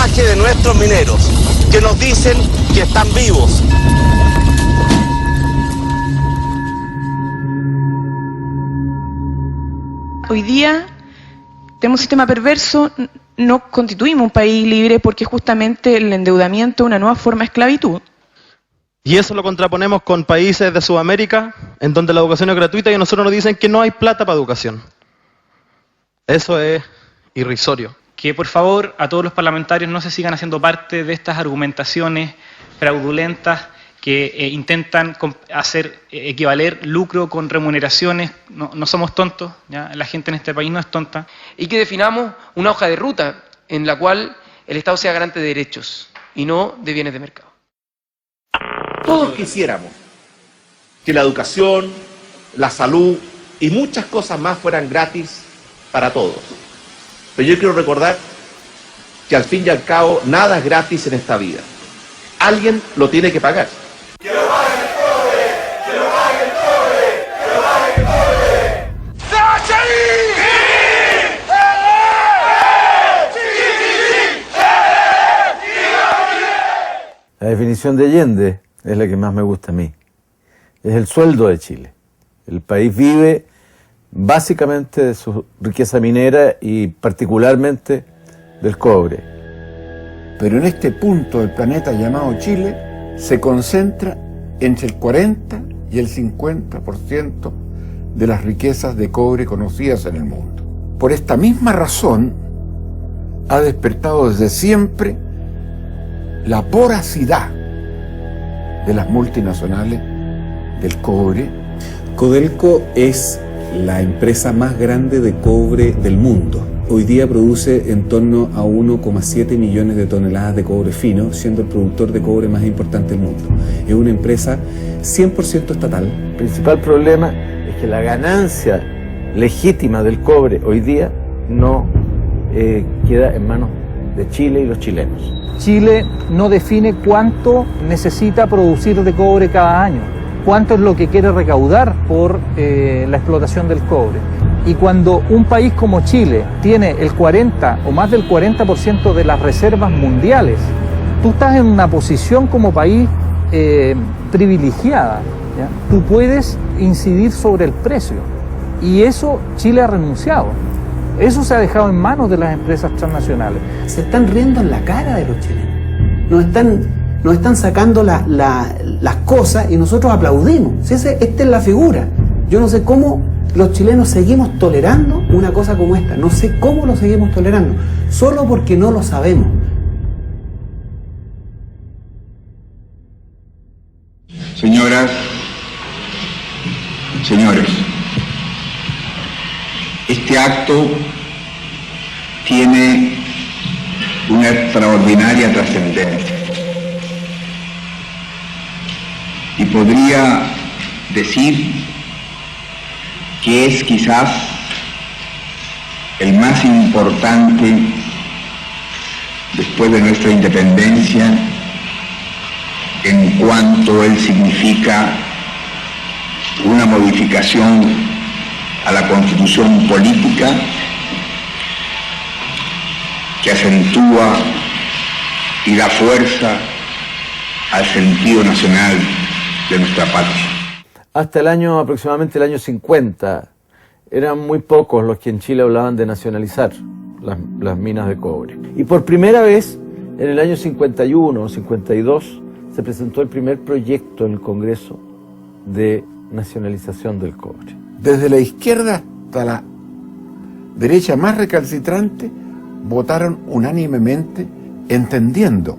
mensaje de nuestros mineros, que nos dicen que están vivos. Hoy día tenemos un sistema perverso, no constituimos un país libre porque justamente el endeudamiento es una nueva forma de esclavitud. Y eso lo contraponemos con países de Sudamérica, en donde la educación es gratuita y a nosotros nos dicen que no hay plata para educación. Eso es irrisorio. Que por favor a todos los parlamentarios no se sigan haciendo parte de estas argumentaciones fraudulentas que intentan hacer equivaler lucro con remuneraciones. No somos tontos, ¿ya? La gente en este país no es tonta. Y que definamos una hoja de ruta en la cual el Estado sea garante de derechos y no de bienes de mercado. Todos quisiéramos que la educación, la salud y muchas cosas más fueran gratis para todos. Pero yo quiero recordar que al fin y al cabo nada es gratis en esta vida. Alguien lo tiene que pagar. ¡Que lo pague el pobre! ¡Que lo pague el pobre! ¡Que lo pague el pobre! La definición de Allende es la que más me gusta a mí. Es el sueldo de Chile. El país vive básicamente de su riqueza minera y particularmente del cobre. Pero en este punto del planeta llamado Chile se concentra entre el 40 y el 50% de las riquezas de cobre conocidas en el mundo. Por esta misma razón ha despertado desde siempre la voracidad de las multinacionales del cobre. Codelco es la empresa más grande de cobre del mundo. Hoy día produce en torno a 1,7 millones de toneladas de cobre fino, siendo el productor de cobre más importante del mundo. Es una empresa 100% estatal. El principal problema es que la ganancia legítima del cobre hoy día no queda en manos de Chile y los chilenos. Chile no define cuánto necesita producir de cobre cada año, cuánto es lo que quiere recaudar por la explotación del cobre. Y cuando un país como Chile tiene el 40 o más del 40% de las reservas mundiales, tú estás en una posición como país privilegiada, ¿ya? Tú puedes incidir sobre el precio y eso Chile ha renunciado. Eso se ha dejado en manos de las empresas transnacionales. Se están riendo en la cara de los chilenos. Nos están sacando las cosas y nosotros aplaudimos. Si esta es la figura. Yo no sé cómo los chilenos seguimos tolerando una cosa como esta. No sé cómo lo seguimos tolerando. Solo porque no lo sabemos. Señoras, señores, este acto tiene una extraordinaria trascendencia y podría decir que es quizás el más importante después de nuestra independencia en cuanto él significa una modificación a la Constitución política que acentúa y da fuerza al sentido nacional de nuestra patria. Hasta aproximadamente el año 50, eran muy pocos los que en Chile hablaban de nacionalizar las minas de cobre. Y por primera vez, en el año 51 o 52, se presentó el primer proyecto en el Congreso de nacionalización del cobre. Desde la izquierda hasta la derecha más recalcitrante, votaron unánimemente entendiendo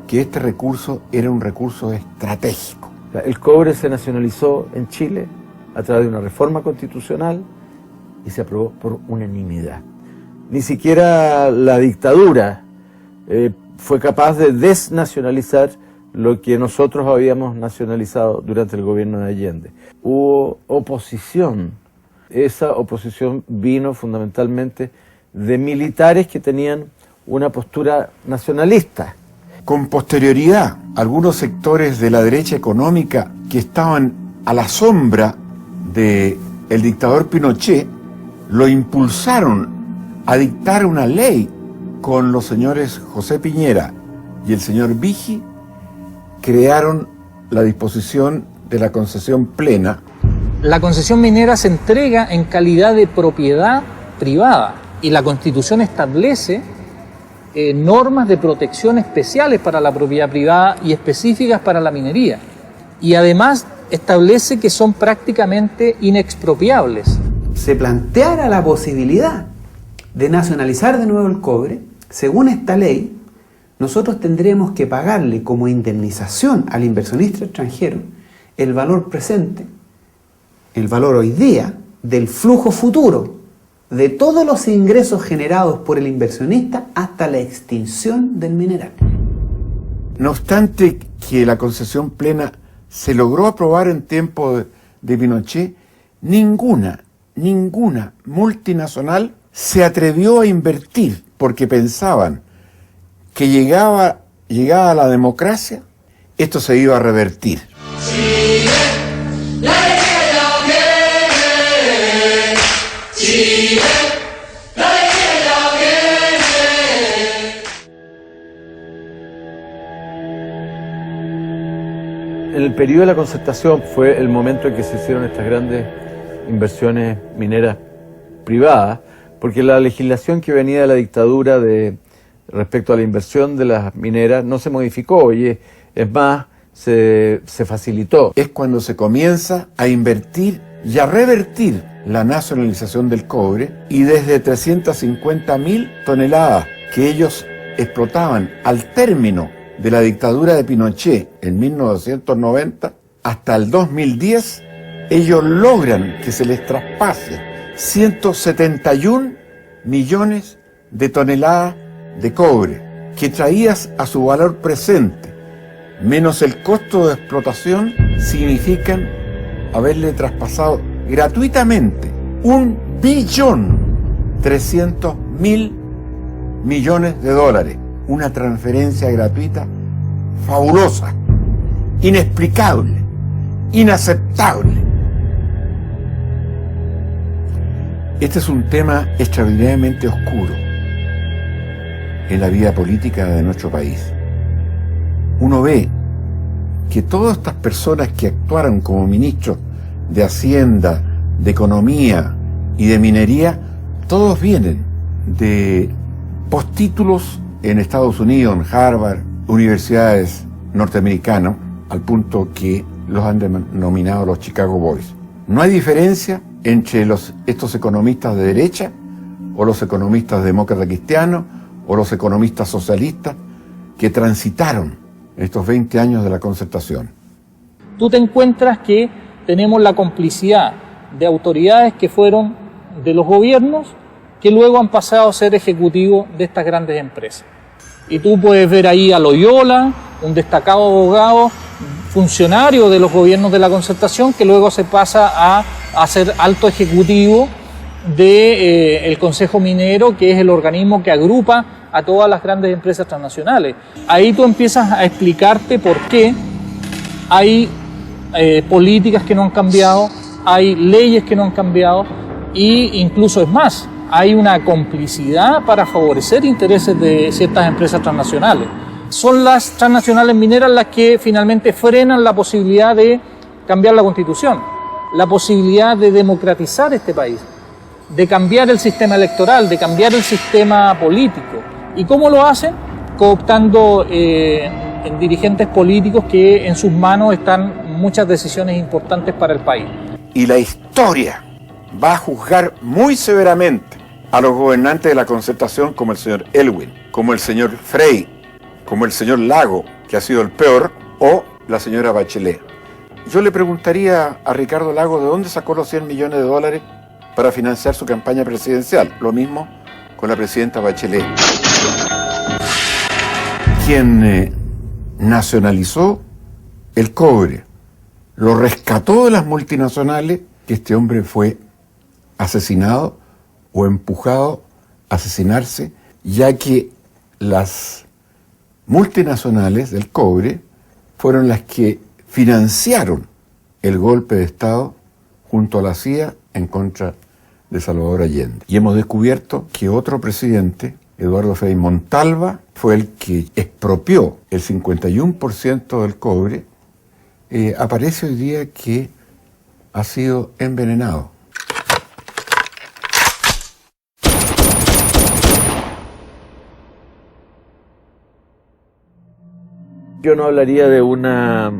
que este recurso era un recurso estratégico. El cobre se nacionalizó en Chile a través de una reforma constitucional y se aprobó por unanimidad. Ni siquiera la dictadura fue capaz de desnacionalizar lo que nosotros habíamos nacionalizado durante el gobierno de Allende. Hubo oposición. Esa oposición vino fundamentalmente de militares que tenían una postura nacionalista. Con posterioridad, algunos sectores de la derecha económica que estaban a la sombra del dictador Pinochet lo impulsaron a dictar una ley con los señores José Piñera y el señor Vigi, crearon la disposición de la concesión plena. La concesión minera se entrega en calidad de propiedad privada y la Constitución establece normas de protección especiales para la propiedad privada y específicas para la minería. Y además establece que son prácticamente inexpropiables. Se planteara la posibilidad de nacionalizar de nuevo el cobre, según esta ley, nosotros tendremos que pagarle como indemnización al inversionista extranjero el valor presente, el valor hoy día del flujo futuro de todos los ingresos generados por el inversionista hasta la extinción del mineral. No obstante que la concesión plena se logró aprobar en tiempo de Pinochet, ninguna multinacional se atrevió a invertir porque pensaban que llegaba la democracia, esto se iba a revertir. En el periodo de la concertación fue el momento en que se hicieron estas grandes inversiones mineras privadas, porque la legislación que venía de la dictadura respecto a la inversión de las mineras no se modificó, oye, es más, se facilitó. Es cuando se comienza a invertir y a revertir la nacionalización del cobre, y desde 350.000 toneladas que ellos explotaban al término de la dictadura de Pinochet en 1990 hasta el 2010, ellos logran que se les traspase 171 millones de toneladas de cobre, que traídas a su valor presente, menos el costo de explotación, significan haberle traspasado gratuitamente 1.300.000 millones de dólares. Una transferencia gratuita fabulosa, inexplicable, inaceptable. Este es un tema extraordinariamente oscuro en la vida política de nuestro país. Uno ve que todas estas personas que actuaron como ministros de Hacienda, de Economía y de Minería, todos vienen de postítulos en Estados Unidos, en Harvard, universidades norteamericanas, al punto que los han denominado los Chicago Boys. No hay diferencia entre estos economistas de derecha, o los economistas demócratas cristianos, o los economistas socialistas que transitaron estos 20 años de la concertación. Tú te encuentras que tenemos la complicidad de autoridades que fueron de los gobiernos, que luego han pasado a ser ejecutivos de estas grandes empresas. Y tú puedes ver ahí a Loyola, un destacado abogado, funcionario de los gobiernos de la concertación, que luego se pasa a ser alto ejecutivo del Consejo Minero, que es el organismo que agrupa a todas las grandes empresas transnacionales. Ahí tú empiezas a explicarte por qué hay políticas que no han cambiado, hay leyes que no han cambiado, e incluso es más, hay una complicidad para favorecer intereses de ciertas empresas transnacionales. Son las transnacionales mineras las que finalmente frenan la posibilidad de cambiar la Constitución, la posibilidad de democratizar este país, de cambiar el sistema electoral, de cambiar el sistema político. ¿Y cómo lo hacen? Cooptando en dirigentes políticos que en sus manos están muchas decisiones importantes para el país. Y la historia va a juzgar muy severamente a los gobernantes de la concertación, como el señor Elwin, como el señor Frey, como el señor Lago, que ha sido el peor, o la señora Bachelet. Yo le preguntaría a Ricardo Lago de dónde sacó los 100 millones de dólares para financiar su campaña presidencial. Lo mismo con la presidenta Bachelet, quien nacionalizó el cobre, lo rescató de las multinacionales, que este hombre fue asesinado o empujado a asesinarse, ya que las multinacionales del cobre fueron las que financiaron el golpe de Estado junto a la CIA en contra de Salvador Allende. Y hemos descubierto que otro presidente, Eduardo Frei Montalva, fue el que expropió el 51% del cobre, aparece hoy día que ha sido envenenado. Yo no hablaría de una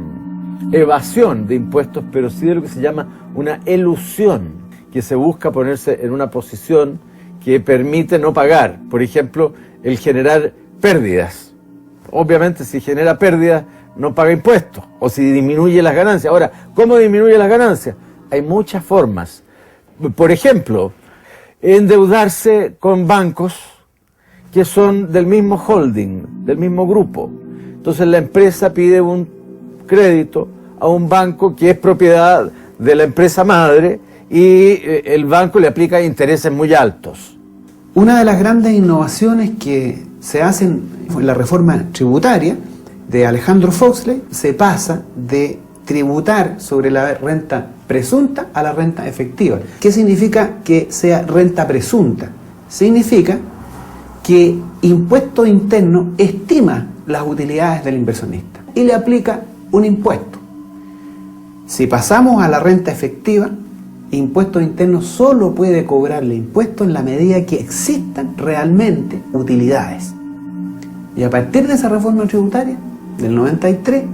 evasión de impuestos, pero sí de lo que se llama una elusión, que se busca ponerse en una posición que permite no pagar. Por ejemplo, el generar pérdidas. Obviamente, si genera pérdidas, no paga impuestos, o si disminuye las ganancias. Ahora, ¿cómo disminuye las ganancias? Hay muchas formas. Por ejemplo, endeudarse con bancos que son del mismo holding, del mismo grupo. Entonces la empresa pide un crédito a un banco que es propiedad de la empresa madre y el banco le aplica intereses muy altos. Una de las grandes innovaciones que se hacen en la reforma tributaria de Alejandro Foxley, se pasa de tributar sobre la renta presunta a la renta efectiva. ¿Qué significa que sea renta presunta? Significa que Impuesto Interno estima las utilidades del inversionista y le aplica un impuesto. Si pasamos a la renta efectiva, Impuesto Interno solo puede cobrarle impuestos en la medida que existan realmente utilidades. Y a partir de esa reforma tributaria del 93,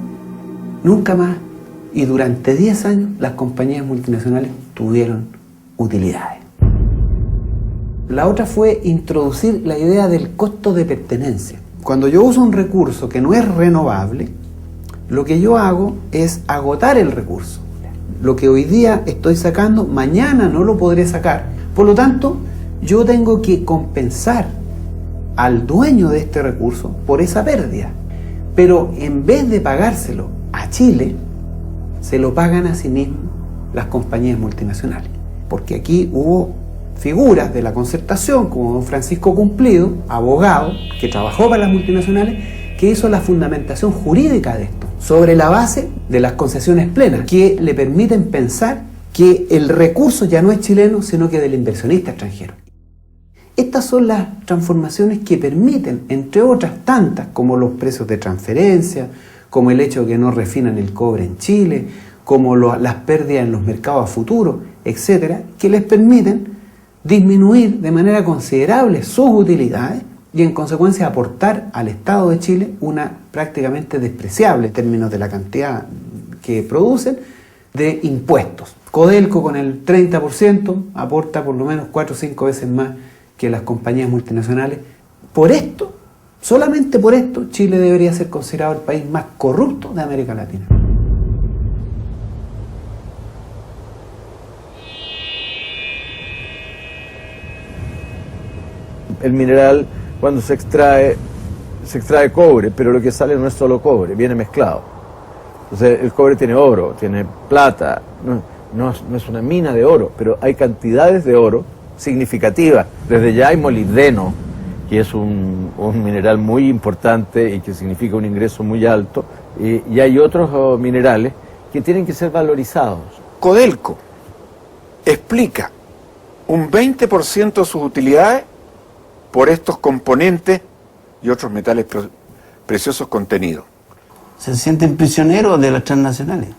nunca más y durante 10 años las compañías multinacionales tuvieron utilidades. La otra fue introducir la idea del costo de pertenencia. Cuando yo uso un recurso que no es renovable, lo que yo hago es agotar el recurso. Lo que hoy día estoy sacando, mañana no lo podré sacar. Por lo tanto, yo tengo que compensar al dueño de este recurso por esa pérdida. Pero en vez de pagárselo a Chile, se lo pagan a sí mismos las compañías multinacionales. Porque aquí hubo figuras de la concertación, como don Francisco Cumplido, abogado, que trabajó para las multinacionales, que hizo la fundamentación jurídica de esto, sobre la base de las concesiones plenas, que le permiten pensar que el recurso ya no es chileno, sino que del inversionista extranjero. Estas son las transformaciones que permiten, entre otras tantas, como los precios de transferencia, como el hecho de que no refinan el cobre en Chile, como las pérdidas en los mercados a futuro, etcétera, que les permiten disminuir de manera considerable sus utilidades y en consecuencia aportar al Estado de Chile una prácticamente despreciable en términos de la cantidad que producen de impuestos. Codelco con el 30% aporta por lo menos 4 o 5 veces más que las compañías multinacionales. Por esto, solamente por esto, Chile debería ser considerado el país más corrupto de América Latina. El mineral, cuando se extrae cobre, pero lo que sale no es solo cobre, viene mezclado. Entonces el cobre tiene oro, tiene plata, no es una mina de oro, pero hay cantidades de oro significativas. Desde ya hay molibdeno, que es un mineral muy importante y que significa un ingreso muy alto, y hay otros minerales que tienen que ser valorizados. Codelco explica un 20% de sus utilidades por estos componentes y otros metales preciosos contenidos. Se sienten prisioneros de las transnacionales.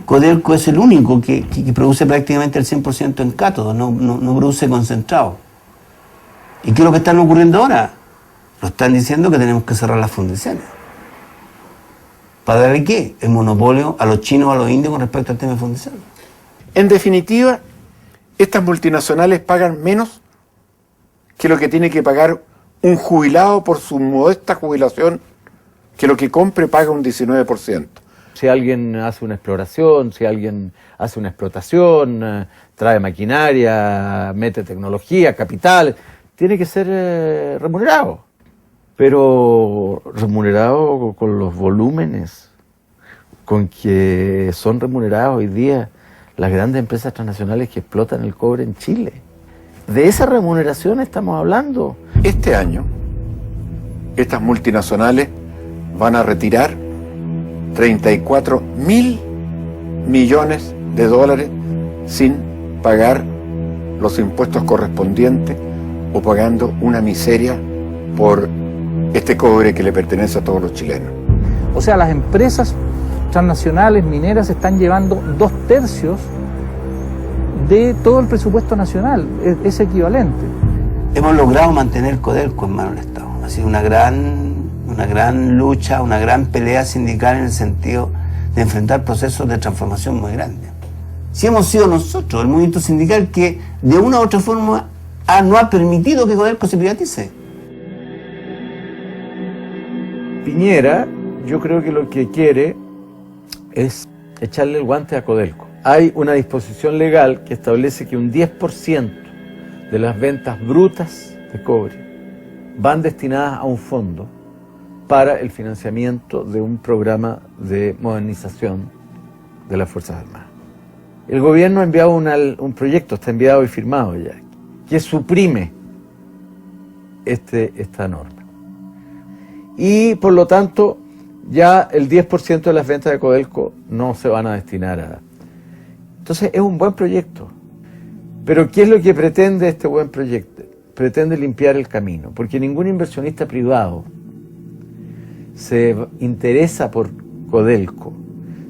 Codelco es el único que produce prácticamente el 100% en cátodo, no produce concentrado. ¿Y qué es lo que está ocurriendo ahora? Lo están diciendo que tenemos que cerrar las fundiciones. ¿Para darle qué? El monopolio a los chinos o a los indios con respecto al tema de fundiciones. En definitiva, estas multinacionales pagan menos que lo que tiene que pagar un jubilado por su modesta jubilación, que lo que compre paga un 19%. Si alguien hace una exploración, si alguien hace una explotación, trae maquinaria, mete tecnología, capital, tiene que ser remunerado. Pero remunerado con los volúmenes con que son remunerados hoy día las grandes empresas transnacionales que explotan el cobre en Chile. De esa remuneración estamos hablando. Este año, estas multinacionales van a retirar 34.000 millones de dólares sin pagar los impuestos correspondientes o pagando una miseria por este cobre que le pertenece a todos los chilenos. O sea, las empresas transnacionales mineras están llevando 2/3 de todo el presupuesto nacional, es equivalente. Hemos logrado mantener Codelco en manos del Estado. Ha sido una gran lucha, una gran pelea sindical en el sentido de enfrentar procesos de transformación muy grandes. Si hemos sido nosotros, el movimiento sindical, que de una u otra forma no ha permitido que Codelco se privatice. Piñera, yo creo que lo que quiere es echarle el guante a Codelco. Hay una disposición legal que establece que un 10% de las ventas brutas de cobre van destinadas a un fondo para el financiamiento de un programa de modernización de las Fuerzas Armadas. El gobierno ha enviado un proyecto, está enviado y firmado ya, que suprime esta norma. Y por lo tanto, ya el 10% de las ventas de Codelco no se van a destinar a... Entonces es un buen proyecto. Pero ¿qué es lo que pretende este buen proyecto? Pretende limpiar el camino, porque ningún inversionista privado se interesa por Codelco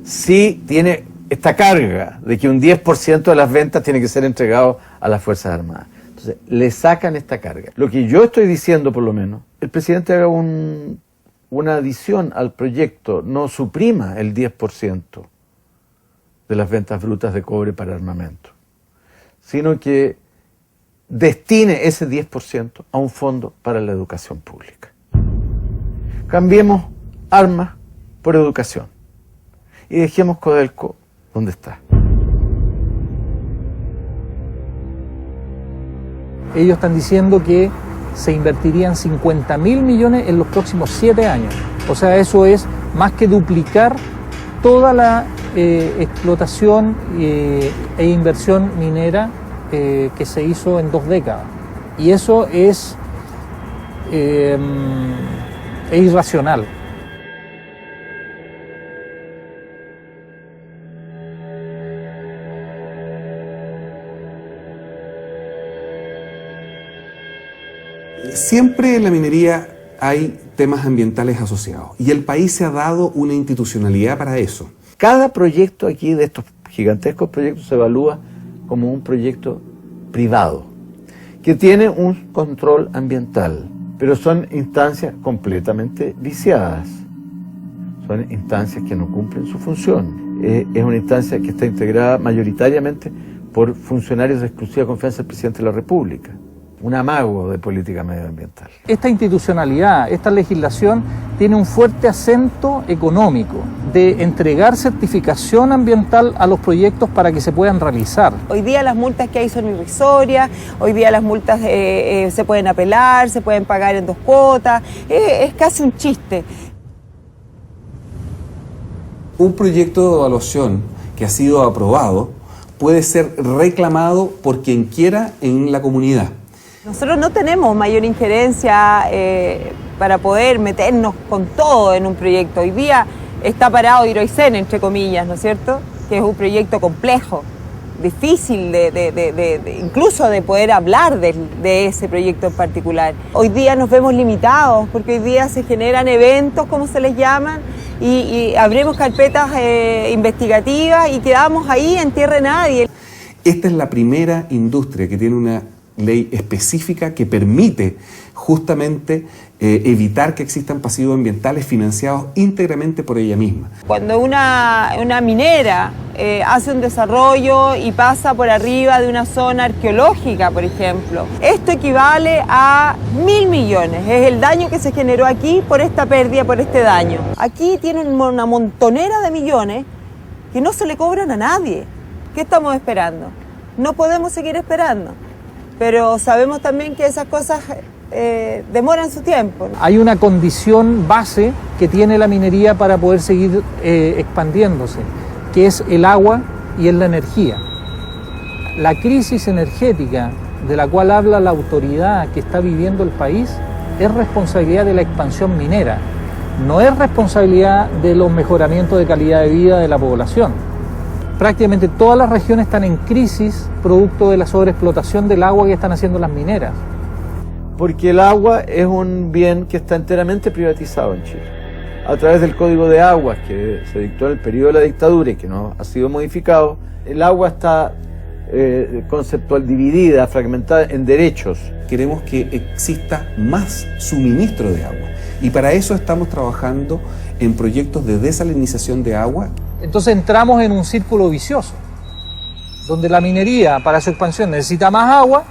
si tiene esta carga de que un 10% de las ventas tiene que ser entregado a las Fuerzas Armadas. Entonces, le sacan esta carga. Lo que yo estoy diciendo, por lo menos, el presidente haga una adición al proyecto, no suprima el 10% de las ventas brutas de cobre para armamento, sino que destine ese 10% a un fondo para la educación pública. Cambiemos armas por educación y dejemos Codelco donde está. Ellos están diciendo que se invertirían 50.000 millones en los próximos 7 años. O sea, eso es más que duplicar toda la explotación e inversión minera que se hizo en 2 décadas. Y eso es irracional. Siempre en la minería hay temas ambientales asociados y el país se ha dado una institucionalidad para eso. Cada proyecto aquí de estos gigantescos proyectos se evalúa como un proyecto privado, que tiene un control ambiental, pero son instancias completamente viciadas. Son instancias que no cumplen su función. Es una instancia que está integrada mayoritariamente por funcionarios de exclusiva confianza del presidente de la República. Un amago de política medioambiental. Esta institucionalidad, esta legislación tiene un fuerte acento económico de entregar certificación ambiental a los proyectos para que se puedan realizar. Hoy día las multas que hay son irrisorias, hoy día las multas se pueden apelar, se pueden pagar en 2 cuotas, es casi un chiste. Un proyecto de evaluación que ha sido aprobado puede ser reclamado por quien quiera en la comunidad. Nosotros no tenemos mayor injerencia para poder meternos con todo en un proyecto. Hoy día está parado Hidroicén, entre comillas, ¿no es cierto? Que es un proyecto complejo, difícil incluso de poder hablar de ese proyecto en particular. Hoy día nos vemos limitados porque hoy día se generan eventos, como se les llaman, y abrimos carpetas investigativas y quedamos ahí en tierra de nadie. Esta es la primera industria que tiene una ley específica que permite justamente evitar que existan pasivos ambientales financiados íntegramente por ella misma. Cuando una minera hace un desarrollo y pasa por arriba de una zona arqueológica, por ejemplo, esto equivale a 1.000 millones. Es el daño que se generó aquí por esta pérdida, por este daño. Aquí tienen una montonera de millones que no se le cobran a nadie. ¿Qué estamos esperando? No podemos seguir esperando. Pero sabemos también que esas cosas demoran su tiempo. Hay una condición base que tiene la minería para poder seguir expandiéndose, que es el agua y es la energía. La crisis energética de la cual habla la autoridad que está viviendo el país es responsabilidad de la expansión minera, no es responsabilidad de los mejoramientos de calidad de vida de la población. Prácticamente todas las regiones están en crisis producto de la sobreexplotación del agua que están haciendo las mineras. Porque el agua es un bien que está enteramente privatizado en Chile. A través del Código de Aguas que se dictó en el periodo de la dictadura y que no ha sido modificado, el agua está conceptual dividida, fragmentada en derechos. Queremos que exista más suministro de agua y para eso estamos trabajando en proyectos de desalinización de agua. Entonces entramos en un círculo vicioso, donde la minería para su expansión necesita más agua,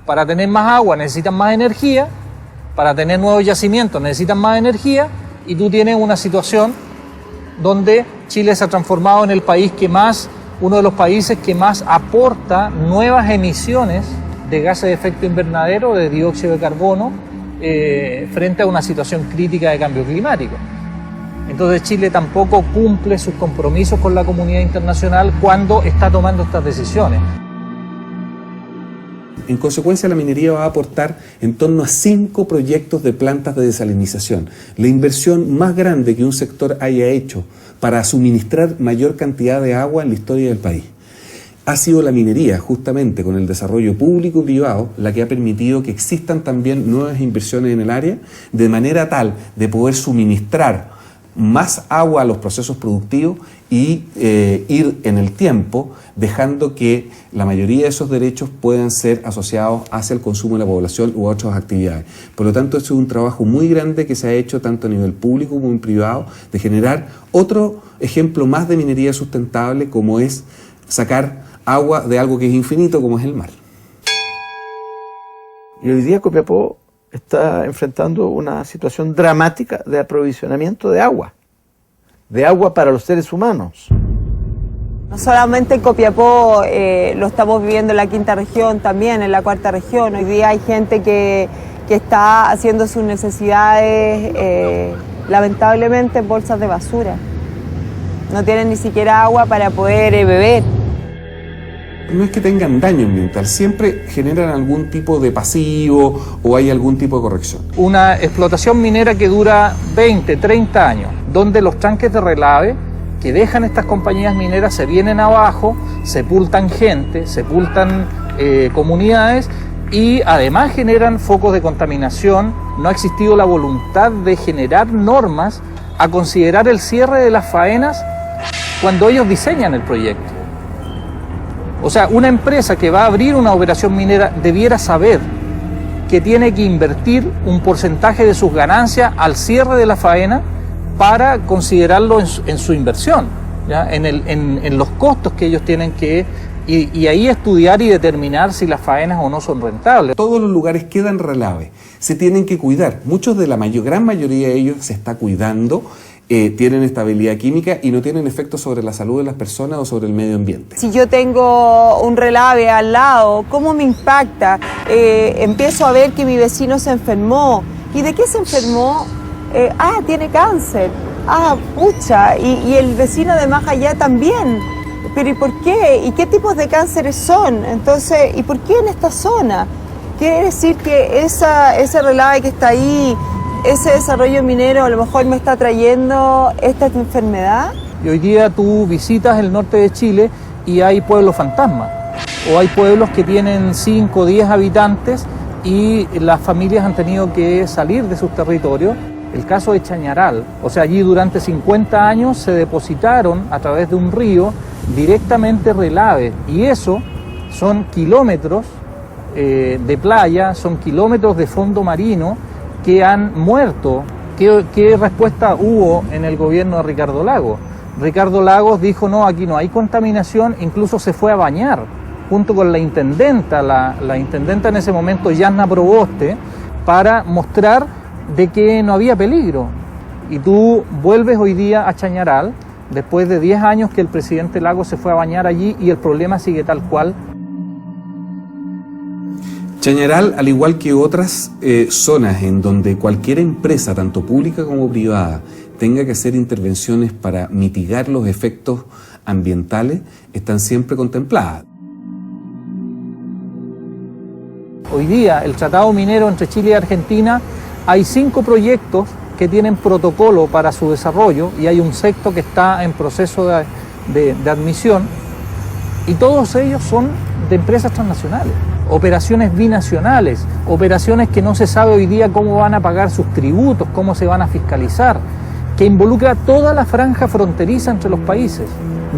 para tener más agua necesitan más energía, para tener nuevos yacimientos necesitan más energía, y tú tienes una situación donde Chile se ha transformado en el país que más, uno de los países que más aporta nuevas emisiones de gases de efecto invernadero, de dióxido de carbono, frente a una situación crítica de cambio climático. Entonces Chile tampoco cumple sus compromisos con la comunidad internacional cuando está tomando estas decisiones. En consecuencia, la minería va a aportar en torno a 5 proyectos de plantas de desalinización. La inversión más grande que un sector haya hecho para suministrar mayor cantidad de agua en la historia del país. Ha sido la minería, justamente con el desarrollo público y privado, la que ha permitido que existan también nuevas inversiones en el área, de manera tal de poder suministrar más agua a los procesos productivos y ir en el tiempo dejando que la mayoría de esos derechos puedan ser asociados hacia el consumo de la población u otras actividades. Por lo tanto, esto es un trabajo muy grande que se ha hecho tanto a nivel público como en privado, de generar otro ejemplo más de minería sustentable, como es sacar agua de algo que es infinito, como es el mar. Y hoy día Copiapó está enfrentando una situación dramática de aprovisionamiento de agua para los seres humanos. No solamente en Copiapó, lo estamos viviendo en la quinta región, también en la cuarta región. Hoy día hay gente que está haciendo sus necesidades, lamentablemente, en bolsas de basura. No tienen ni siquiera agua para poder beber. No es que tengan daño ambiental, siempre generan algún tipo de pasivo o hay algún tipo de corrección. Una explotación minera que dura 20, 30 años, donde los tanques de relave que dejan estas compañías mineras se vienen abajo, sepultan gente, sepultan comunidades y además generan focos de contaminación. No ha existido la voluntad de generar normas a considerar el cierre de las faenas cuando ellos diseñan el proyecto. O sea, una empresa que va a abrir una operación minera debiera saber que tiene que invertir un porcentaje de sus ganancias al cierre de la faena para considerarlo en su inversión, ¿ya? En los costos que ellos tienen que y ahí estudiar y determinar si las faenas o no son rentables. Todos los lugares quedan relave, se tienen que cuidar. Muchos de la gran mayoría de ellos se está cuidando. Tienen estabilidad química y no tienen efecto sobre la salud de las personas o sobre el medio ambiente. Si yo tengo un relave al lado, ¿cómo me impacta? Empiezo a ver que mi vecino se enfermó. ¿Y de qué se enfermó? Tiene cáncer. Pucha, y el vecino de más allá también. ¿Pero y por qué? ¿Y qué tipos de cánceres son? Entonces, ¿y por qué en esta zona? Quiere decir que ese relave que está ahí, ese desarrollo minero a lo mejor me está trayendo esta enfermedad. Y hoy día tú visitas el norte de Chile y hay pueblos fantasmas, o hay pueblos que tienen 5 o 10 habitantes y las familias han tenido que salir de sus territorios. El caso de Chañaral, o sea, allí durante 50 años se depositaron a través de un río directamente relaves, y eso son kilómetros de playa, son kilómetros de fondo marino que han muerto. ¿Qué respuesta hubo en el gobierno de Ricardo Lagos? Ricardo Lagos dijo, no, aquí no hay contaminación, incluso se fue a bañar junto con la intendenta, la intendenta en ese momento, Yasna Proboste, para mostrar de que no había peligro. Y tú vuelves hoy día a Chañaral, después de 10 años que el presidente Lagos se fue a bañar allí y el problema sigue tal cual. Chañaral, al igual que otras zonas en donde cualquier empresa, tanto pública como privada, tenga que hacer intervenciones para mitigar los efectos ambientales, están siempre contempladas. Hoy día, el tratado minero entre Chile y Argentina, hay 5 proyectos que tienen protocolo para su desarrollo y hay un sexto que está en proceso de admisión, y todos ellos son de empresas transnacionales. operaciones binacionales, operaciones que no se sabe hoy día cómo van a pagar sus tributos, cómo se van a fiscalizar, que involucra toda la franja fronteriza entre los países,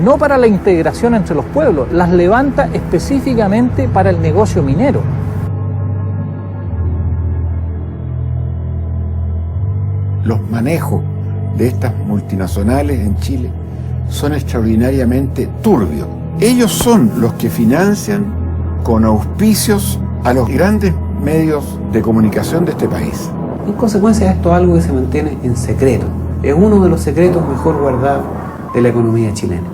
no para la integración entre los pueblos, las levanta específicamente para el negocio minero. Los manejos de estas multinacionales en Chile son extraordinariamente turbios. Ellos son los que financian con auspicios a los grandes medios de comunicación de este país. En consecuencia, esto es algo que se mantiene en secreto. Es uno de los secretos mejor guardados de la economía chilena.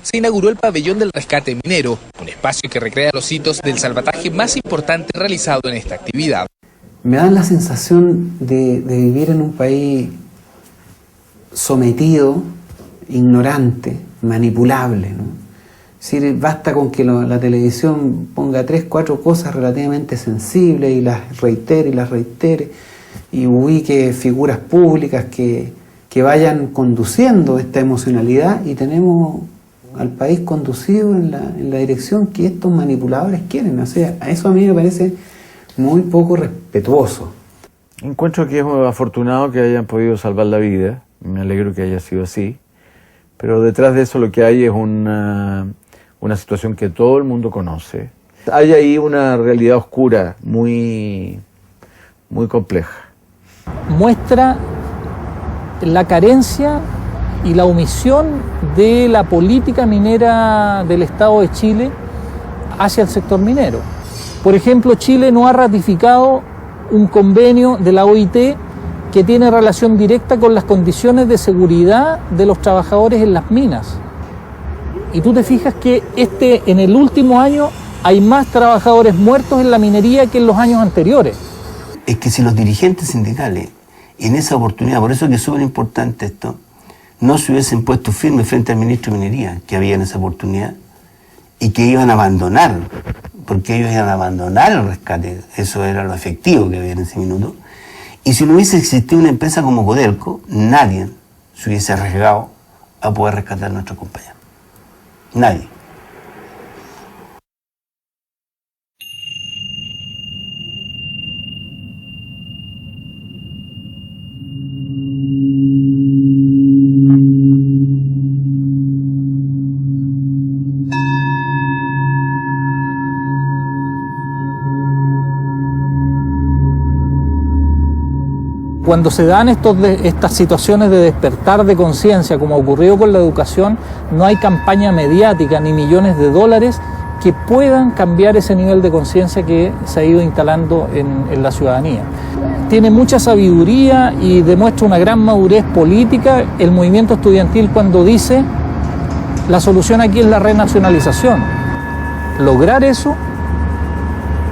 Se inauguró el Pabellón del Rescate Minero, un espacio que recrea los hitos del salvataje más importante realizado en esta actividad. Me da la sensación de vivir en un país sometido, ignorante, manipulable, ¿no? Es decir, basta con que la televisión ponga 3, 4 cosas relativamente sensibles y las reitere y ubique figuras públicas que vayan conduciendo esta emocionalidad y tenemos al país conducido en la dirección que estos manipuladores quieren. O sea, a eso a mí me parece muy poco respetuoso. Encuentro que es afortunado que hayan podido salvar la vida, me alegro que haya sido así, pero detrás de eso lo que hay es una situación que todo el mundo conoce. Hay ahí una realidad oscura muy compleja. Muestra la carencia y la omisión de la política minera del Estado de Chile hacia el sector minero. Por ejemplo, Chile no ha ratificado un convenio de la OIT que tiene relación directa con las condiciones de seguridad de los trabajadores en las minas. Y tú te fijas que en el último año hay más trabajadores muertos en la minería que en los años anteriores. Es que si los dirigentes sindicales en esa oportunidad, por eso que es súper importante esto, no se hubiesen puesto firmes frente al ministro de Minería que había en esa oportunidad y que iban a abandonar, porque ellos iban a abandonar el rescate, eso era lo efectivo que había en ese minuto. Y si no hubiese existido una empresa como Codelco, nadie se hubiese arriesgado a poder rescatar a nuestros compañeros. Nadie. Cuando se dan estas situaciones de despertar de conciencia, como ocurrió con la educación, no hay campaña mediática ni millones de dólares que puedan cambiar ese nivel de conciencia que se ha ido instalando en la ciudadanía. Tiene mucha sabiduría y demuestra una gran madurez política el movimiento estudiantil cuando dice la solución aquí es la renacionalización. Lograr eso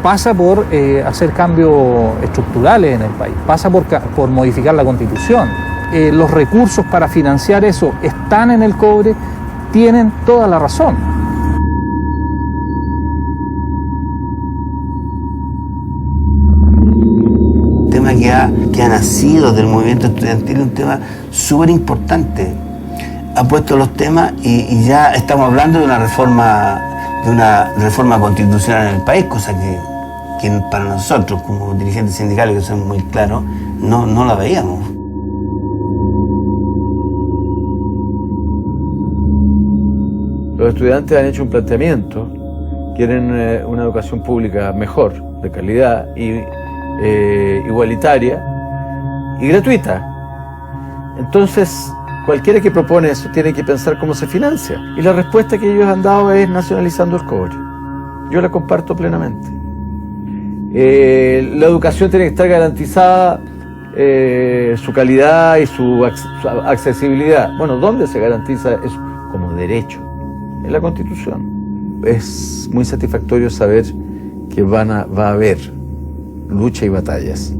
pasa por hacer cambios estructurales en el país, pasa por modificar la Constitución. Los recursos para financiar eso están en el cobre, tienen toda la razón. El tema que ha nacido del movimiento estudiantil es un tema súper importante. Ha puesto los temas y ya estamos hablando de una reforma constitucional en el país, cosa que para nosotros, como dirigentes sindicales que somos muy claros, no la veíamos. Los estudiantes han hecho un planteamiento, quieren una educación pública mejor, de calidad, y igualitaria y gratuita. Entonces, cualquiera que propone eso tiene que pensar cómo se financia. Y la respuesta que ellos han dado es nacionalizando el cobre. Yo la comparto plenamente. La educación tiene que estar garantizada, su calidad y su accesibilidad. Bueno, ¿dónde se garantiza eso? Como derecho, en la Constitución. Es muy satisfactorio saber que va a haber lucha y batallas.